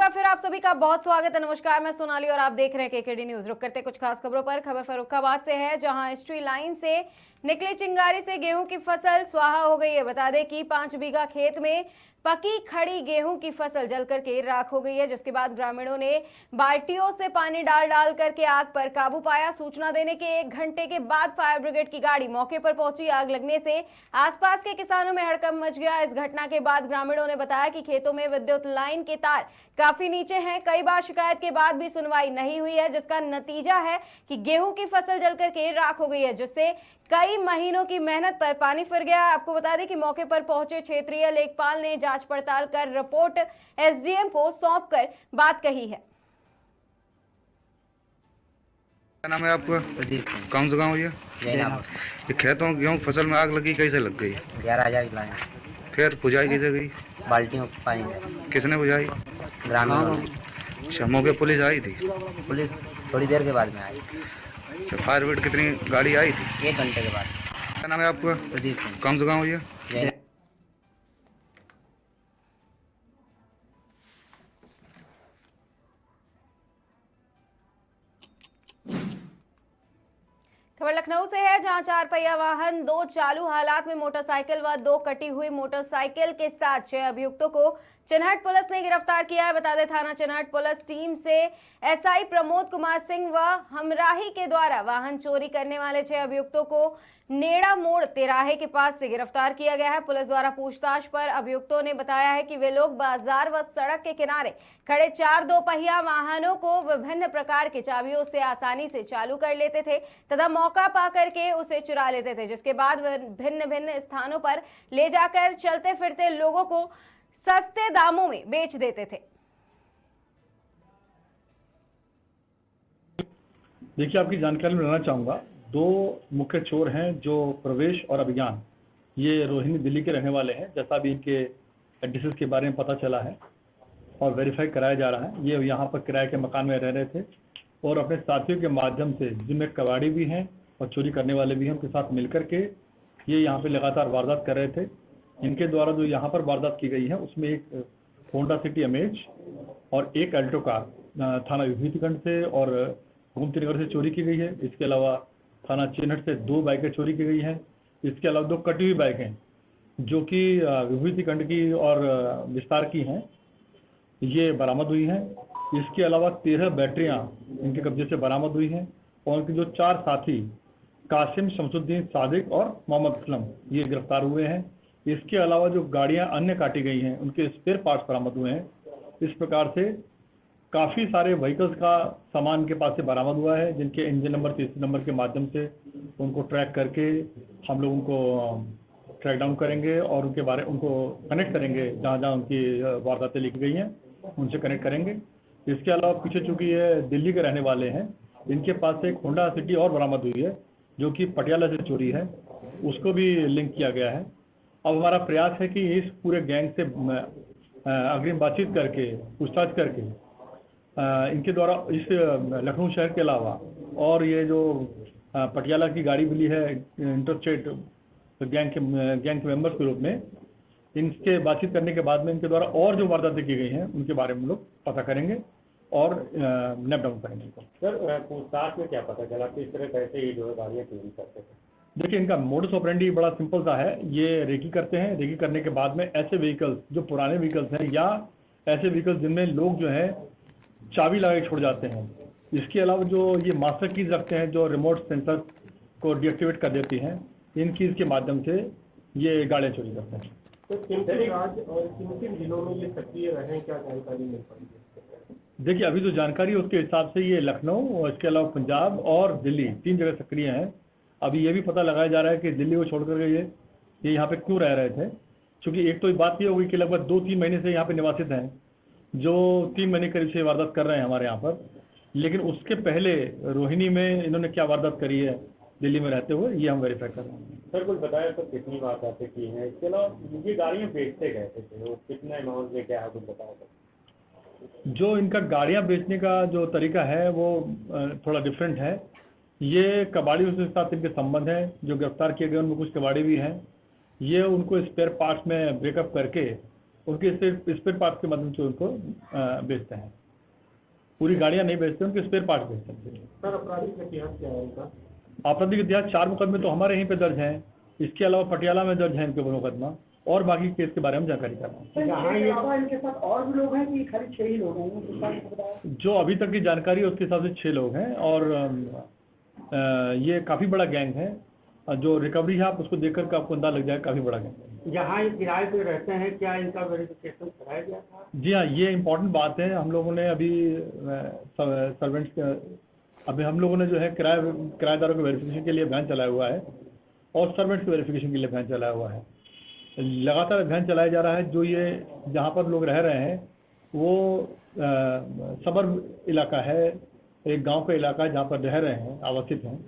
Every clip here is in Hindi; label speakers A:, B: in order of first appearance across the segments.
A: बार फिर आप सभी का बहुत स्वागत है। नमस्कार, मैं सोनाली और आप देख रहे हैं केकेडी न्यूज। रुक करते कुछ खास खबरों पर। खबर फर्रुखाबाद से है, जहां हिस्ट्री लाइन से निकली चिंगारी से गेहूं की फसल स्वाहा हो गई है। बता दें कि 5 बीघा खेत में पकी खड़ी गेहूं की फसल जलकर के राख हो गई है, जिसके बाद ग्रामीणों ने बाल्टियों से पानी डाल डाल करके आग पर काबू पाया। सूचना देने के 1 घंटे के बाद फायर ब्रिगेड की गाड़ी मौके पर पहुंची। आग लगने से आसपास के किसानों में हड़कंप मच गया। इस घटना के बाद ग्रामीणों ने बताया कि खेतों में विद्युत लाइन के तार काफी नीचे हैं। कई बार शिकायत के बाद भी सुनवाई नहीं हुई है, जिसका नतीजा है कि गेहूं की फसल जलकर के राख हो गई है, जिससे कई महीनों की मेहनत पर पानी फिर गया। आपको बता दें कि मौके पर पहुंचे क्षेत्रीय लेखपाल ने जांच पड़ताल कर रिपोर्ट एसडीएम को सौंपकर बात कही है।
B: क्या नाम है आपका?
C: प्रदीप सिंह।
B: कौन सा गाँव ये? ये खेतों गेहूँ फसल में आग लगी, कैसे लग गई?
C: 11,000 लाए
B: फिर बुझाई कैसे गई?
C: बाल्टियों की पानी है।
B: किसने बुझाई?
C: ग्रामीणों ने।
B: अच्छा, मौके पुलिस आई थी?
C: पुलिस थोड़ी देर के बाद में आई,
B: अच्छा, फायर ब्रिगेड कितनी गाड़ी आई थी?
C: 1 घंटे के बाद।
B: क्या नाम है आपका?
C: प्रदीप सिंह।
B: कौन सा गाँव ये?
C: जय।
A: खबर लखनऊ से है, जहां 4 पहिया वाहन 2 चालू हालात में मोटरसाइकिल व 2 कटी हुई मोटरसाइकिल के साथ 6 अभियुक्तों को चिनहट पुलिस ने गिरफ्तार किया है। बता दें, थाना चिनहट पुलिस टीम से एसआई प्रमोद कुमार सिंह व हमराही के द्वारा वाहन चोरी करने वाले 6 अभियुक्तों को नेड़ा मोड़ तिराहे के पास से गिरफ्तार किया गया है। पुलिस द्वारा पूछताछ पर अभियुक्तों ने बताया है कि वे लोग बाजार व सड़क के किनारे खड़े 4 2 पहिया वाहनों को विभिन्न प्रकार के चाबियों से आसानी से चालू कर लेते थे तथा मौका पा करके उसे चुरा लेते थे, जिसके बाद भिन्न भिन्न स्थानों पर ले जाकर चलते फिरते लोगों को सस्ते दामों में बेच देते थे।
D: देखिए, आपकी जानकारी में लेना चाहूँगा, 2 मुख्य चोर हैं जो प्रवेश और अभिज्ञान, ये रोहिणी दिल्ली के रहने वाले हैं, जैसा भी इनके एड्रेसेस के बारे में पता चला है और वेरीफाई कराया जा रहा है। ये यहाँ पर किराए के मकान में रह रहे थे और अपने साथियों के माध्यम से, जिनमें कबाड़ी भी हैं और चोरी करने वाले भी हैं, उनके साथ मिलकर के ये यहाँ पे लगातार वारदात कर रहे थे। इनके द्वारा जो यहाँ पर वारदात की गई है उसमें एक होंडा सिटी अमेज और एक अल्टो कार थाना विभूतिखंड से और गोमती नगर से चोरी की गई है। इसके अलावा थाना चिनहट से 2 बाइकें चोरी की गई हैं। इसके अलावा 2 कटी हुई बाइकें जो कि विभूतिखंड की और विस्तार की हैं, ये बरामद हुई हैं। इसके अलावा 13 बैटरियां इनके कब्जे से बरामद हुई हैं और उनके जो 4 साथी कासिम, शमसुद्दीन, सादिक और मोहम्मद असलम, ये गिरफ्तार हुए हैं। इसके अलावा जो गाड़ियां अन्य काटी गई हैं उनके स्पेयर पार्ट्स बरामद हुए हैं। इस प्रकार से काफ़ी सारे व्हीकल्स का सामान के पास से बरामद हुआ है, जिनके इंजन नंबर, तीसरे नंबर के माध्यम से उनको ट्रैक करके हम लोग उनको ट्रैक डाउन करेंगे और उनको कनेक्ट करेंगे, जहाँ जहाँ उनकी वारदातें लिखी गई हैं उनसे कनेक्ट करेंगे। इसके अलावा पीछे चूँकि ये दिल्ली के रहने वाले हैं, इनके पास से एक होंडा सिटी और बरामद हुई है जो कि पटियाला से चोरी है, उसको भी लिंक किया गया है। अब हमारा प्रयास है कि इस पूरे गैंग से अग्रिम बातचीत करके, पूछताछ करके, इनके द्वारा इस लखनऊ शहर के अलावा और ये जो पटियाला की गाड़ी मिली है इंटरस्टेट गैंग के मेंबर्स के रूप में, इनसे बातचीत करने के बाद में इनके द्वारा और जो वारदातें की गई हैं उनके बारे में हम लोग पता करेंगे और नैप डाउन करेंगे।
E: सर, पूछताछ में क्या पता चला कि इस तरह कैसे ये जो है गाड़ियाँ चोरी करते थे?
D: देखिए, इनका मोडस ऑपरेंडी बड़ा सिंपल सा है। ये रेकी करते हैं, रेकी करने के बाद में ऐसे व्हीकल्स जो पुराने व्हीकल्स हैं या ऐसे व्हीकल्स जिनमें लोग जो है चाबी लगा के छोड़ जाते हैं, इसके अलावा जो ये मास्टर कीज रखते हैं जो रिमोट सेंसर को डीएक्टिवेट कर देती हैं, इन कीज के माध्यम से ये गाड़ियाँ चोरी करते हैं।
E: तो किन राज्य और किन जिलों में ये सक्रिय रहे, क्या जानकारी मिल पाई है?
D: देखिए, अभी जो जानकारी है उसके हिसाब से ये लखनऊ और इसके अलावा पंजाब और दिल्ली 3 जगह सक्रिय हैं। अभी ये भी पता लगाया जा रहा है कि दिल्ली को छोड़कर ये यहाँ पे क्यों रह रहे थे, क्योंकि एक तो बात ये होगी कि लगभग 2-3 महीने से यहाँ पे निवासित हैं, जो 3 महीने करीब से वारदात कर रहे हैं हमारे यहाँ पर। लेकिन उसके पहले रोहिणी में इन्होंने क्या वारदात करी है दिल्ली में रहते हुए, ये हम वेरीफाई कर रहे हैं।
E: सर, कुछ बताया तो कितनी वारदातें की हैं? इसके अलावा ये गाड़ियाँ बेचते कैसे थे, वो कितना अमाउंट में, क्या है कुछ बताया तो?
D: जो इनका गाड़ियाँ बेचने का जो तरीका है वो थोड़ा डिफरेंट है। ये कबाड़ियों के साथ इनके संबंध हैं, जो गिरफ्तार किए गए उनमें कुछ कबाड़ी भी हैं। ये उनको स्पेयर पार्ट्स में ब्रेकअप करके उनके स्पेयर पार्ट के माध्यम से उनको बेचते हैं। पूरी गाड़ियां नहीं बेचते, उनके स्पेयर पार्ट बेचते हैं।
E: सर आपराधिक इतिहास क्या है उनका?
D: आपराधिक इतिहास 4 मुकदमे तो हमारे यहीं पे दर्ज हैं, इसके अलावा पटियाला में दर्ज है इनके मुकदमा, और बाकी केस के बारे में जानकारी कर रहा हूँ।
E: इनके साथ और भी लोग हैं कि खाली 6 ही लोग हैं?
D: जो अभी तक की जानकारी है उसके हिसाब से 6 लोग हैं, और ये काफ़ी बड़ा गैंग है। जो रिकवरी है आप उसको देखकर के आपको अंदाजा लग जाएगा, काफ़ी बड़ा गैंग है।
E: यहाँ ये किराए पे रहते हैं, क्या इनका वेरिफिकेशन कराया गया था?
D: जी हाँ, ये इम्पोर्टेंट बात है। हम लोगों ने अभी हम लोगों ने जो है किराएदारों के वेरिफिकेशन के लिए अभियान चलाया हुआ है, और सर्वेंट्स के वेरिफिकेशन के लिए अभियान चलाया हुआ है। लगातार अभियान चलाया जा रहा है। जो ये जहाँ पर लोग रह रहे हैं वो सबर्ब इलाका है, एक गांव का इलाका है जहाँ पर रह रहे हैं, आवासित हैं।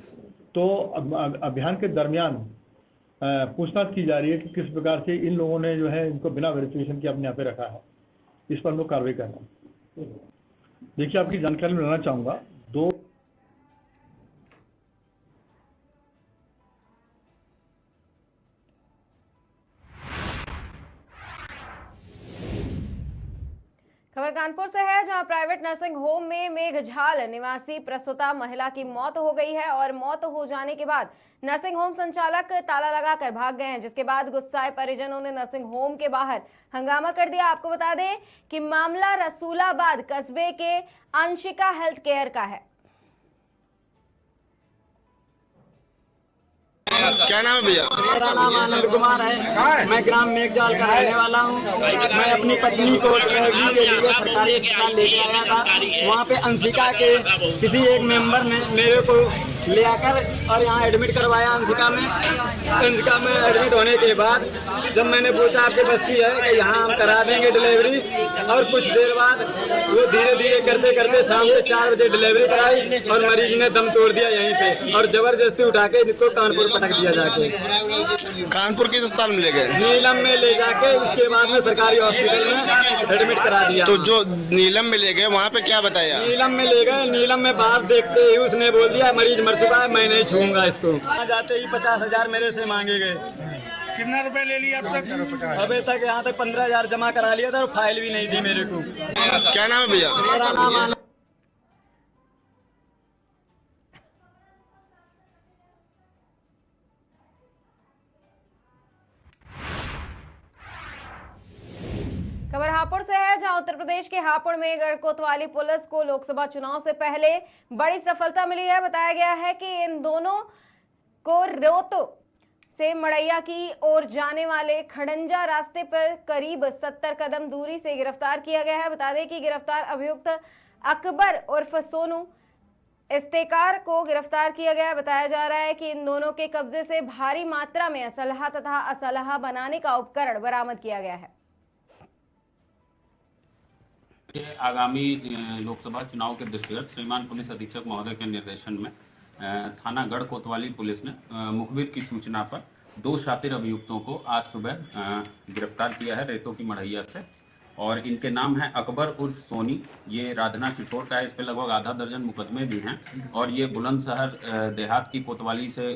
D: तो अभियान के दरमियान पूछताछ की जा रही है कि किस प्रकार से इन लोगों ने जो है इनको बिना वेरिफिकेशन के अपने यहाँ पे रखा है। इस पर हम लोग कार्रवाई कर रहे हैं। देखिए, आपकी जानकारी में लेना चाहूँगा, 2
A: खबर कानपुर से है, जहां प्राइवेट नर्सिंग होम में मेघझाल निवासी प्रसूता महिला की मौत हो गई है, और मौत हो जाने के बाद नर्सिंग होम संचालक ताला लगाकर भाग गए हैं, जिसके बाद गुस्साए परिजनों ने नर्सिंग होम के बाहर हंगामा कर दिया। आपको बता दें कि मामला रसूलाबाद कस्बे के अंशिका हेल्थ केयर का है।
F: क्या नाम है भैया?
G: मेरा नाम आनंद कुमार है। मैं ग्राम मेघजाल का रहने वाला हूँ। मैं अपनी पत्नी को डिलीवरी के लिए सरकारी अस्पताल लेके आया था। वहाँ पे अंशिका के किसी एक मेंबर ने मेरे को ले आकर और यहाँ एडमिट करवाया। अंशिका में एडमिट होने के बाद जब मैंने पूछा आपके बस की है कि यहाँ हम करा देंगे डिलीवरी, और कुछ देर बाद वो धीरे धीरे करते करते शाम के 4 बजे डिलीवरी कराई, और मरीज ने दम तोड़ दिया यहीं पे, और जबरदस्ती उठा के इनको कानपुर पटक दिया जाके।
F: कानपुर किस अस्पताल में ले गए?
G: नीलम में ले जाके उसके बाद में सरकारी हॉस्पिटल में एडमिट करा दिया।
F: तो जो नीलम में ले गए वहाँ पे क्या बताया?
G: नीलम में ले गए, नीलम में बाहर देखते ही उसने बोल दिया मरीज मर चुका है, मैं नहीं छूऊंगा इसको। वहाँ जाते ही 50,000 मेरे से मांगे गए।
F: कितना रुपए ले लिया अब तक?
G: अभी तक यहाँ तक 15,000 जमा करा लिया था, और फाइल भी नहीं दी मेरे को।
F: क्या नाम है भैया?
G: मेरा नाम
A: खबर हापुड़ से है, जहां उत्तर प्रदेश के हापुड़ में गढ़कोतवाली पुलिस को लोकसभा चुनाव से पहले बड़ी सफलता मिली है। बताया गया है कि इन दोनों को रोतो से मड़ैया की ओर जाने वाले खड़ंजा रास्ते पर करीब 70 कदम दूरी से गिरफ्तार किया गया है। बता दें कि गिरफ्तार अभियुक्त अकबर उर्फ सोनू इस्तेकार को गिरफ्तार किया गया। बताया जा रहा है कि इन दोनों के कब्जे से भारी मात्रा में असलहा तथा असलहा बनाने का उपकरण बरामद किया गया है।
H: आगामी लोकसभा चुनाव के दृष्टिगत श्रीमान पुलिस अधीक्षक महोदय के निर्देशन में थाना गढ़ कोतवाली पुलिस ने मुखबिर की सूचना पर 2 शातिर अभियुक्तों को आज सुबह गिरफ्तार किया है रेतों की मढ़ैया से, और इनके नाम है अकबर उर्फ सोनी। ये राधना किठोर का है, इस पर लगभग आधा दर्जन मुकदमे भी हैं, और ये बुलंदशहर देहात की कोतवाली से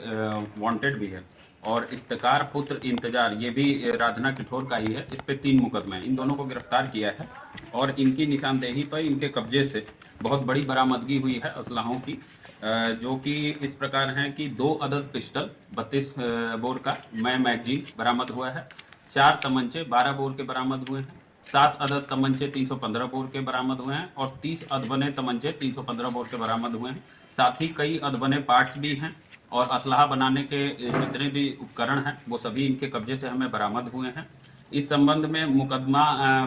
H: वांटेड भी है। और इस्तेकार पुत्र इंतजार, ये भी राधना किठोर का ही है, इस पे 3 मुकदमे हैं। इन दोनों को गिरफ्तार किया है, और इनकी निशानदेही पर इनके कब्जे से बहुत बड़ी बरामदगी हुई है असलहों की, जो कि इस प्रकार हैं कि 2 अदद पिस्टल 32 बोर का मैगजीन बरामद हुआ है, 4 तमंचे 12 बोर के बरामद हुए हैं, 7 अदद तमंचे 315 बोर के बरामद हुए हैं, और 30 अदबने तमंचे 315 बोर के बरामद हुए हैं। साथ ही कई अदबने पार्ट्स भी हैं, और असलहा बनाने के जितने भी उपकरण हैं वो सभी इनके कब्जे से हमें बरामद हुए हैं। इस संबंध में मुकदमा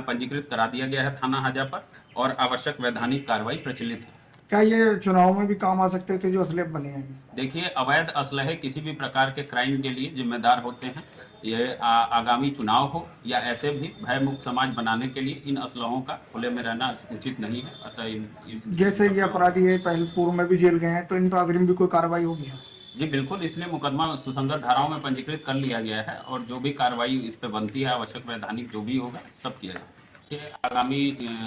H: पंजीकृत करा दिया गया है थाना हाजा पर, और आवश्यक वैधानिक कार्रवाई प्रचलित है।
I: क्या ये चुनाव में भी काम आ सकते थे जो असले बने हैं?
H: देखिए, अवैध असलहे किसी भी प्रकार के क्राइम के लिए जिम्मेदार होते हैं। ये आगामी चुनाव हो या ऐसे भी भयमुक्त समाज बनाने के लिए इन असलहों का खुले में रहना उचित नहीं है। अतः
I: जैसे ये अपराधी है पहले पूर्व में भी जेल गए हैं, तो इन पर अग्रिम भी कोई कार्रवाई होगी?
H: जी बिल्कुल, इसलिए मुकदमा सुसंगत धाराओं में पंजीकृत कर लिया गया है, और जो भी कार्रवाई इस पर बनती है आवश्यक वैधानिक जो भी होगा सब किया जाएगा। आगामी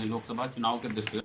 H: लोकसभा चुनाव के दृष्टिगत